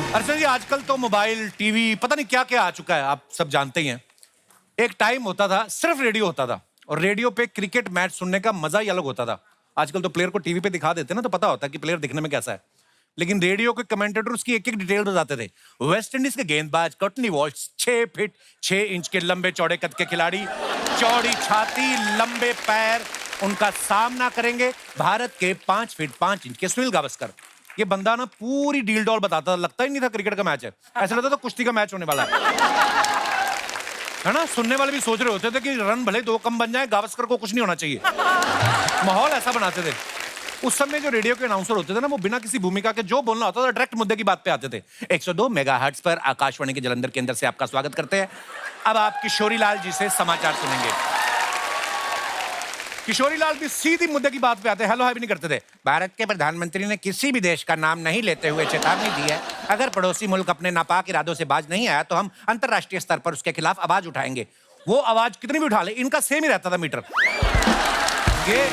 अर्चना जी, आजकल तो mobile, TV, पता नहीं क्या क्या आ चुका है, आप सब जानते ही हैं। एक टाइम होता था, सिर्फ रेडियो होता था और रेडियो पे क्रिकेट मैच सुनने का मजा ही अलग होता था। आजकल तो प्लेयर को टीवी पे दिखा देते हैं ना, तो पता होता है कि प्लेयर दिखने में कैसा है। लेकिन रेडियो के कमेंटेटर उसकी एक एक डिटेल बताते थे। वेस्ट इंडीज के गेंदबाज कॉटनी वॉल्श 6 फीट 6 इंच के लंबे चौड़े कद के खिलाड़ी, चौड़ी छाती, लंबे पैर, उनका सामना करेंगे भारत के 5 फीट 5 इंच के सुनील गावस्कर। ये बंदा ना पूरी डील डॉल बताता था, लगता ही नहीं था क्रिकेट का मैच है, ऐसा लगता था कुश्ती का मैच होने वाला है ना। सुनने वाले भी सोच रहे होते थे कि रन भले 2 कम बन जाए, गावस्कर को कुछ नहीं होना चाहिए। माहौल ऐसा बनाते थे। उस समय जो रेडियो के अनाउंसर होते थे ना, वो बिना किसी भूमिका के जो बोलना होता था डायरेक्ट मुद्दे की बात पे आते थे। 102 मेगाहर्ट्ज पर आकाशवाणी के जालंधर केंद्र से आपका स्वागत करते हैं। अब आप किशोरी लाल जी से समाचार सुनेंगे। किशोरी लाल भी सीधी मुद्दे की बात पे आते, हेलो हाय भी नहीं करते थे। भारत के प्रधानमंत्री ने किसी भी देश का नाम नहीं लेते हुए चेतावनी दी है, अगर पड़ोसी मुल्क अपने नापाक इरादों से बाज नहीं आया तो हम अंतरराष्ट्रीय स्तर पर उसके खिलाफ आवाज उठाएंगे। वो आवाज कितनी भी उठा ले, इनका सेम ही रहता था मीटर। ये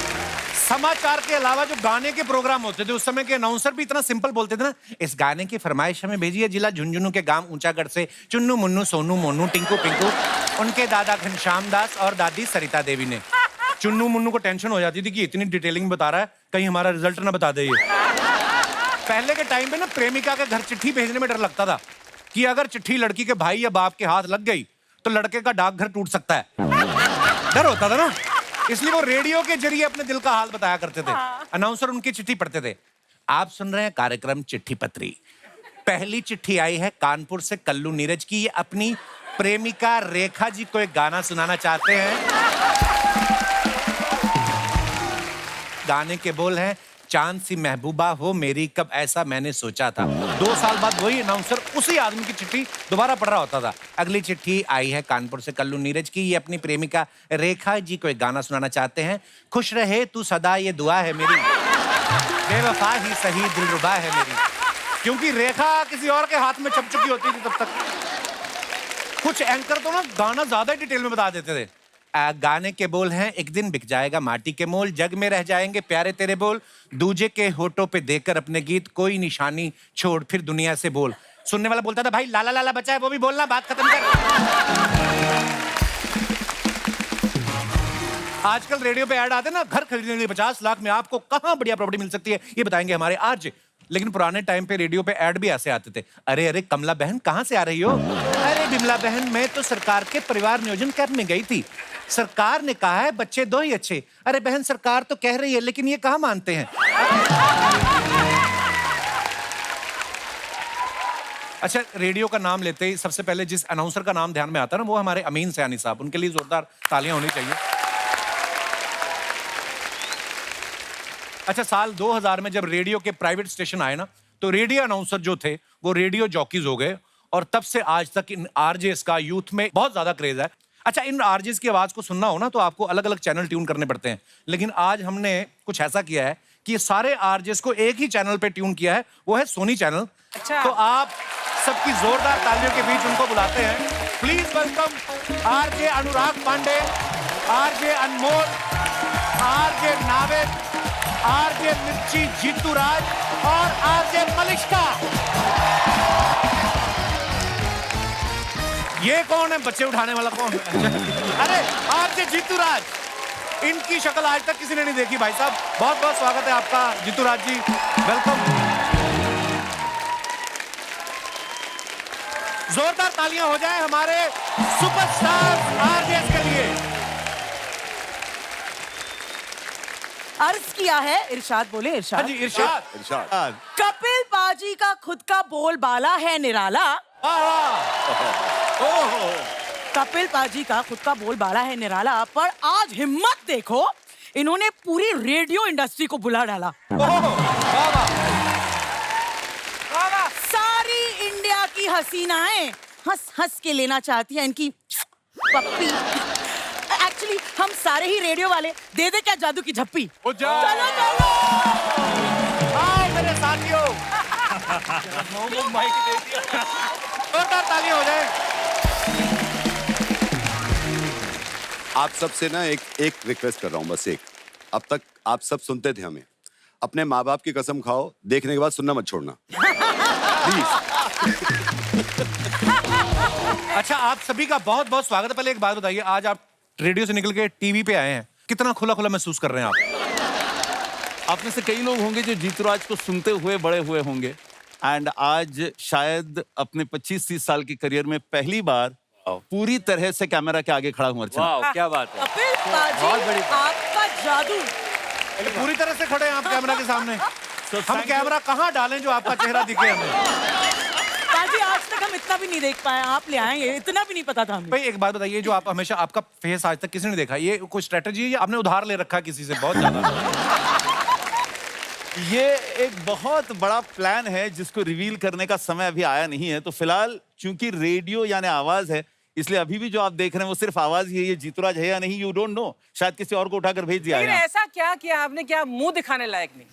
समाचार के अलावा जो गाने के प्रोग्राम होते थे, उस समय के अनाउंसर भी इतना सिंपल बोलते थे ना, इस गाने की फरमाइश हमें भेजिए जिला झुंझुनू के गांव ऊंचागढ़ से चुन्नू मुन्नू सोनू मोनू टिंकू पिंकू, उनके दादा घनश्याम दास और दादी सरिता देवी ने। चुन्नू मुन्नू को टेंशन हो जाती थी कि इतनी डिटेलिंग बता रहा है, कहीं हमारा रिजल्ट ना बता दे ये। पहले के टाइम पे ना प्रेमिका के घर चिट्ठी भेजने में डर लगता था कि अगर चिट्ठी लड़की के भाई या बाप के हाथ लग गई तो लड़के का डाकघर टूट सकता है। डर होता था ना, इसलिए वो रेडियो के जरिए अपने दिल का हाल बताया करते थे। अनाउंसर उनकी चिट्ठी पढ़ते थे। आप सुन रहे हैं कार्यक्रम चिट्ठी पत्री। पहली चिट्ठी आई है कानपुर से कल्लू नीरज की। ये अपनी प्रेमिका रेखा जी को एक गाना सुनाना चाहते हैं। गाने के बोल हैं, चांद सी महबूबा हो मेरी कब ऐसा मैंने सोचा था। 2 साल बाद वही अनाउंसर उसी आदमी की चिट्ठी दोबारा पढ़ रहा होता था। अगली चिट्ठी आई है कानपुर से कल्लू नीरज की। ये अपनी प्रेमिका रेखा जी को एक गाना सुनाना चाहते हैं। खुश रहे तू सदा ये दुआ है मेरी, बेवफा ही सही दिलरुबा है मेरी। क्योंकि रेखा किसी और के हाथ में छप चुकी होती थी तब तक। कुछ एंकर तो ना गाना ज्यादा डिटेल में बता देते थे। गाने के बोल हैं, एक दिन बिक जाएगा माटी के मोल, जग में रह जाएंगे प्यारे तेरे बोल, दूजे के होठों पे देकर अपने गीत, कोई निशानी छोड़ फिर दुनिया से बोल। सुनने वाला बोलता था, भाई लाला लाला बचा है वो भी बोलना, बात खत्म कर। आजकल रेडियो पे ऐड आते ना, घर खरीदने के लिए 50 लाख में आपको कहां बढ़िया प्रॉपर्टी मिल सकती है, ये बताएंगे हमारे आज। लेकिन पुराने टाइम पे रेडियो पे ऐड भी ऐसे आते थे, अरे अरे कमला बहन कहां से आ रही हो? अरे बिमला बहन मैं तो सरकार के परिवार नियोजन कैंप में गई थी, सरकार ने कहा है बच्चे 2 ही अच्छे। अरे बहन सरकार तो कह रही है लेकिन ये कहां मानते हैं। अच्छा, रेडियो का नाम लेते ही सबसे पहले जिस अनाउंसर का नाम ध्यान में आता है ना, वो हमारे अमीन सयानी साहब। उनके लिए जोरदार तालियां होनी चाहिए। अच्छा, साल 2000 में जब रेडियो के प्राइवेट स्टेशन आए ना, तो रेडियो अनाउंसर जो थे वो रेडियो जॉकीज हो गए और तब से आज तक इन आरजेस का यूथ में बहुत ज्यादा क्रेज है। अच्छा, इन आरजेस की आवाज को सुनना हो ना तो आपको अलग अलग चैनल ट्यून करने पड़ते हैं, लेकिन आज हमने कुछ ऐसा किया है कि ये सारे आरजेस को एक ही चैनल पे ट्यून किया है, वो है सोनी चैनल। अच्छा। तो आप सबकी जोरदार तालियों के बीच उनको बुलाते हैं। Please welcome RJ Anurag Pandey, RJ Anmol, RJ Naved, RJ Mirchi Jeetu राज और आरजे मलिश्का। ये कौन है? बच्चे उठाने वाला कौन है? अरे आरजे जीतू राज, इनकी शक्ल आज तक किसी ने नहीं देखी। भाई साहब बहुत बहुत स्वागत है आपका जीतू राज जी, वेलकम। जोरदार तालियां हो जाए हमारे सुपरस्टार आरजेस के लिए। अर्ज किया है, इरशाद बोले। इरशाद। हाँ जी, इरशाद। कपिल पाजी का खुद का बोलबाला है निराला। कपिल पाजी का खुद का बोलबाला है निराला, पर आज हिम्मत देखो, इन्होंने पूरी रेडियो इंडस्ट्री को बुला डाला। सारी इंडिया की हसीनाएं हंस हंस के लेना चाहती हैं इनकी पप्पी। एक्चुअली हम सारे ही रेडियो वाले दे दे क्या जादू की झप्पी। चलो चलो हाय मेरे साथियों। तालियां हो जाए। आप सबसे ना एक रिक्वेस्ट कर रहा हूँ, बस एक। अब तक आप सब सुनते थे हमें, अपने माँ बाप की कसम खाओ, देखने के बाद सुनना मत छोड़ना प्लीज। अच्छा, आप सभी का बहुत बहुत स्वागत है। पहले एक बात बताइए, आज आप रेडियो से निकल के टीवी पे आए हैं, कितना खुला खुला महसूस कर रहे हैं आप? आप में से कई लोग होंगे जो जीतूराज को सुनते हुए बड़े हुए होंगे, एंड आज शायद अपने 25-30 साल के करियर में पहली बार पूरी तरह से कैमरा के आगे खड़ा हूं अर्चना। वाह, क्या बात है। कपिल बहुत पाजी, बड़ी बात। आपका जादू। पूरी तरह से खड़े हैं आप कैमरा के सामने। So, हम thank you. कैमरा कहाँ डालें जो आपका चेहरा दिखे हमें? पाजी, आज तक हम इतना भी नहीं देख पाए, आप ले आए, ये इतना भी नहीं पता था हमें। भाई एक बात बताइए, जो आप हमेशा आपका फेस आज तक किसी ने देखा, ये कोई स्ट्रेटजी है या आपने उधार ले रखा किसी से बहुत ज्यादा? ये एक बहुत बड़ा प्लान है जिसको रिवील करने का समय अभी आया नहीं है। तो फिलहाल चूंकि रेडियो यानी आवाज है, इसलिए अभी भी जो आप देख रहे हैं वो सिर्फ आवाज ही है। ये जीतूराज है या नहीं, यू डोंट नो। शायद किसी और को उठाकर भेज दिया फिर है। ऐसा क्या किया आपने, क्या मुंह दिखाने लायक नहीं?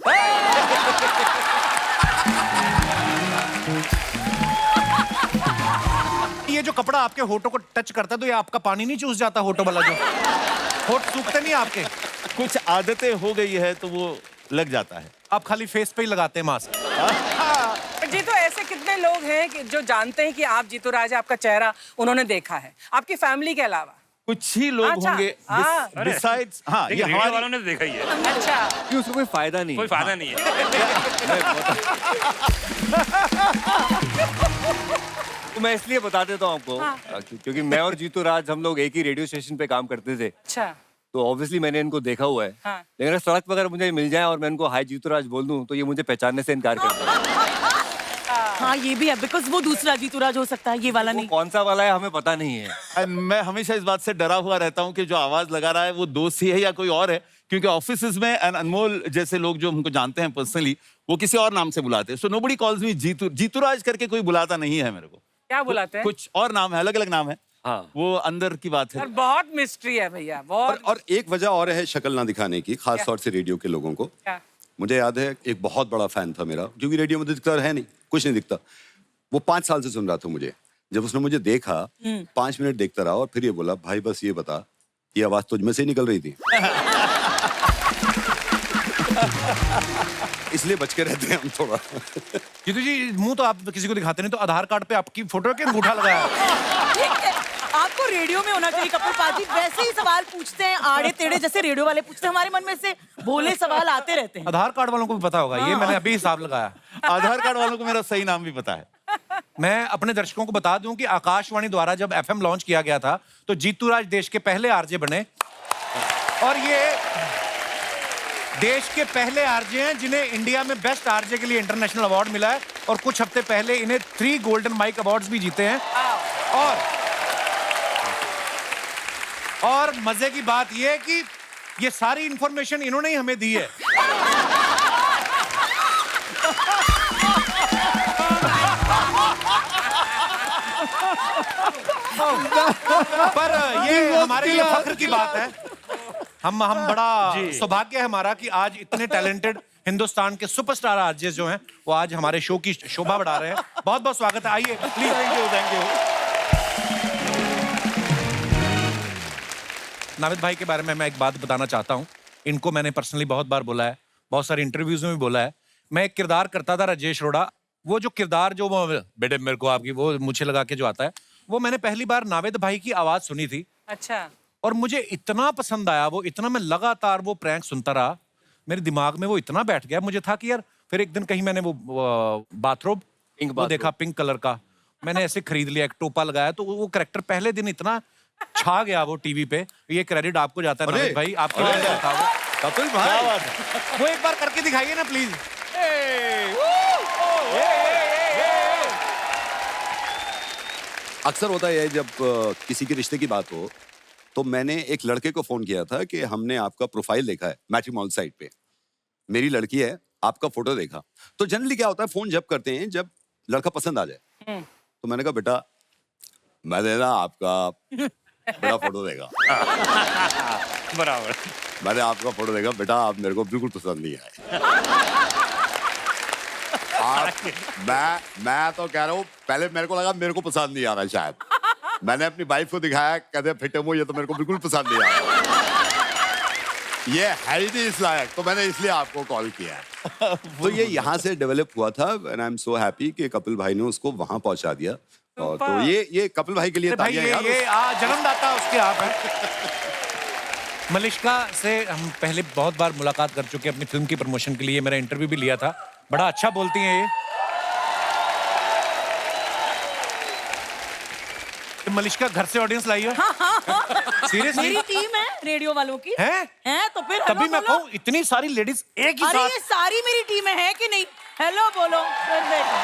ये जो कपड़ा आपके होठों को टच करता है तो ये आपका पानी नहीं चूस जाता होठों वाला जो? होठ सूखते नहीं आपके? कुछ आदतें हो गई है तो वो लग जाता है। आप खाली फेस पे ही लगाते हैं मास्क? पर जी, तो ऐसे कितने लोग हैं कि जो जानते हैं कि आप जीतूराज, आपका चेहरा उन्होंने देखा है, आपकी फैमिली के अलावा? कुछ ही लोग अच्छा, होंगे हाँ। बिसाइड्स। हाँ, ये रेडियो हमारी वालों ने तो देखा ही है। अच्छा, कि उसको कोई फायदा नहीं, कोई फायदा नहीं है। तो मैं इसलिए बता देता हूँ आपको, क्योंकि मैं और जीतूराज हम लोग एक ही रेडियो स्टेशन पे काम करते थे, अच्छा। तो ऑब्वियसली मैंने इनको देखा हुआ है। हाँ। लेकिन अगर सड़क पर अगर मुझे मिल जाए और मैं इनको हाय जीतूराज बोल दूं तो ये मुझे पहचानने से इनकार कर देंगे। हाँ, ये भी है, बिकॉज वो दूसरा जीतूराज हो सकता है, ये वाला नहीं। कौन सा वाला है हमें पता नहीं है। And मैं हमेशा इस बात से डरा हुआ रहता हूँ कि जो आवाज लगा रहा है वो दोस्त ही है या कोई और है, क्योंकि ऑफिसेज में अनमोल जैसे लोग जो हमको जानते हैं पर्सनली, वो किसी और नाम से बुलाते हैं। सो नोबडी कॉल्स मी जीतूराज करके कोई बुलाता नहीं है मेरे को। क्या बुलाते हैं? कुछ और नाम है, अलग अलग नाम है। हाँ। वो अंदर की बात है। और बहुत मिस्ट्री है भैया, बहुत। और एक वजह और है शक्ल ना दिखाने की, खास तौर से रेडियो के लोगों को। क्या? मुझे याद है एक बहुत बड़ा फैन था मेरा, जो कि रेडियो में दिखता है नहीं, कुछ नहीं दिखता। वो 5 साल से सुन रहा था मुझे। जब उसने मुझे देखा, 5 मिनट देखता रहा और फिर ये बोला, भाई बस ये बता, ये आवाज तुझ में से ही निकल रही थी। इसलिए बच के रहते हैं हम थोड़ा। जीतू जी, मुंह तो आप किसी को दिखाते नहीं, तो आधार कार्ड पे आपकी फोटो के अंगूठा लगाया है। ठीक है, आपको रेडियो में होना चाहिए कपिल पाजी। वैसे ही सवाल पूछते हैं आड़े टेढ़े, जैसे रेडियो वाले पूछते हैं, हमारे मन में से भोले सवाल आते रहते हैं। आधार कार्ड वालों को भी पता होगा, ये मैंने अभी हिसाब लगाया। आधार कार्ड वालों को मेरा सही नाम भी पता है। मैं अपने दर्शकों को बता दूं कि आकाशवाणी द्वारा जब एफएम लॉन्च किया गया था तो जीतूराज देश के पहले आरजे बने, और ये देश के पहले आरजे हैं जिन्हें इंडिया में बेस्ट आरजे के लिए इंटरनेशनल अवार्ड मिला है, और कुछ हफ्ते पहले इन्हें 3 गोल्डन माइक अवार्ड्स भी जीते हैं। और मजे की बात यह है कि ये सारी इंफॉर्मेशन इन्होंने ही हमें दी है। पर ये हमारे लिए फख्र की बात है। हम बड़ा सौभाग्य है हमारा कि आज इतने टैलेंटेड हिंदुस्तान के सुपरस्टार आरजे जो हैं वो आज हमारे शो की शोभा बढ़ा रहे हैं। बहुत बहुत स्वागत है, आइए प्लीज। Thank you. नाविद भाई के बारे में मैं एक बात बताना चाहता हूँ। इनको मैंने पर्सनली बहुत बार बोला है, बहुत सारे इंटरव्यूज में भी बोला है। मैं एक किरदार करता था राजेश रोड़ा, वो जो किरदार जो वो बेटे मेरे को आपकी वो मुझे लगा के जो आता है, वो मैंने पहली बार नाविद भाई की आवाज सुनी थी। अच्छा। और मुझे इतना पसंद आया वो, इतना मैं लगातार वो प्रैंक सुनता रहा, मेरे दिमाग में वो इतना बैठ गया। मुझे था कि यार, फिर एक दिन कहीं मैंने वो बाथरोब वो देखा पिंक कलर का, मैंने ऐसे खरीद लिया, एक टोपा लगाया, तो वो कैरेक्टर पहले दिन इतना छा गया वो टीवी पे। ये क्रेडिट आपको जाता है नाविद भाई, आपकी वजह से था वो। कपिल भाई, वो एक बार करके दिखाइए ना प्लीज। अक्सर होता है जब किसी के रिश्ते की बात हो, तो मैंने एक लड़के को फोन किया था कि हमने आपका प्रोफाइल देखा है मैट्रिमोनियल साइट पे, मेरी लड़की है, आपका फोटो देखा। तो जनरली क्या होता है, फोन जब करते हैं जब लड़का पसंद आ जाए। तो मैंने कहा बेटा, मैंने ना आपका बड़ा फोटो देखा। बराबर। मैंने आपका फोटो देखा बेटा, आप मेरे को बिल्कुल पसंद नहीं आए। मैं तो कह रहा हूँ, पहले मेरे को लगा मेरे को पसंद नहीं आ रहा शायद। मैंने अपनी वाइफ को दिखाया, कहते फिटे मुंह, ये तो मेरे को बिल्कुल पसंद नहीं आ रहा। ये है ही नहीं इस लायक, तो मैंने इसलिए आपको कॉल किया है। तो ये यहाँ से डेवलप हुआ था and I am so happy कि कपिल भाई ने उसको वहां पहुंचा दिया। और तो ये कपिल भाई के लिए भाई तालियां यार। ये जन्मदाता उसके आप हैं। मलिष्का से हम पहले बहुत बार मुलाकात कर चुके हैं अपनी फिल्म की प्रमोशन के लिए, मेरा इंटरव्यू भी लिया था। बड़ा अच्छा बोलती हैं ये। मलिष्का घर से ऑडियंस लाई है? सीरियसली? मेरी टीम है रेडियो वालों की। हैं? तो फिर तभी हेलो मैं बोलो। कहूँ इतनी सारी लेडीज एक ही अरे साथ। ये सारी मेरी टीम है कि नहीं? हेलो बोलो फिर देखो।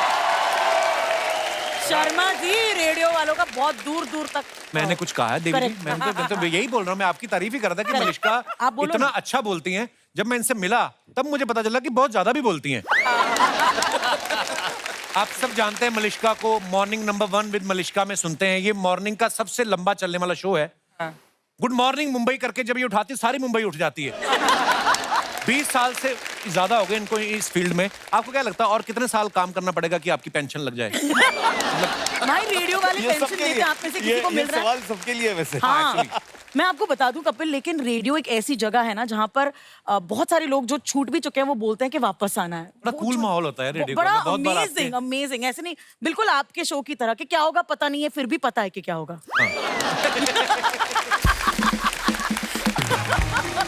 शर्मा जी रेडियो वालों का बहुत दूर दूर तक। मैंने कुछ कहा है देवी जी? Correct. मैं तो यही बोल रहा हूँ, मैं आपकी तारीफ ही कर रहा था कि Correct. मलिष्का आप बोलो इतना ना। अच्छा बोलती हैं। जब मैं इनसे मिला तब मुझे पता चला कि बहुत ज्यादा भी बोलती हैं। आप सब जानते हैं मलिष्का को मॉर्निंग नंबर 1 विद मलिष्का में सुनते हैं। ये मॉर्निंग का सबसे लंबा चलने वाला शो है। गुड मॉर्निंग मुंबई करके जब ये उठाती है सारी मुंबई उठ जाती है। 20 साल से ज्यादा हो गए इनको इस फील्ड में। आपको क्या लगता है और कितने साल काम करना पड़ेगा कि आपकी पेंशन लग जाए? भाई रेडियो वाले ये पेंशन सबके देते लिए, हैं, आप में से किसी को ये मिल रहा है? सवाल सबके लिए वैसे। हाँ, मैं आपको बता दूं कपिल, लेकिन रेडियो एक ऐसी जगह है ना जहाँ पर बहुत सारे लोग जो छूट भी चुके हैं वो बोलते हैं कि वापस आना है। बड़ा कूल माहौल होता है रेडियो का। बड़ा मैं बहुत बार आपके- अमेजिंग अमेजिंग, ऐसे नहीं बिल्कुल आपके शो की तरह कि क्या होगा पता नहीं है फिर भी पता है कि क्या होगा।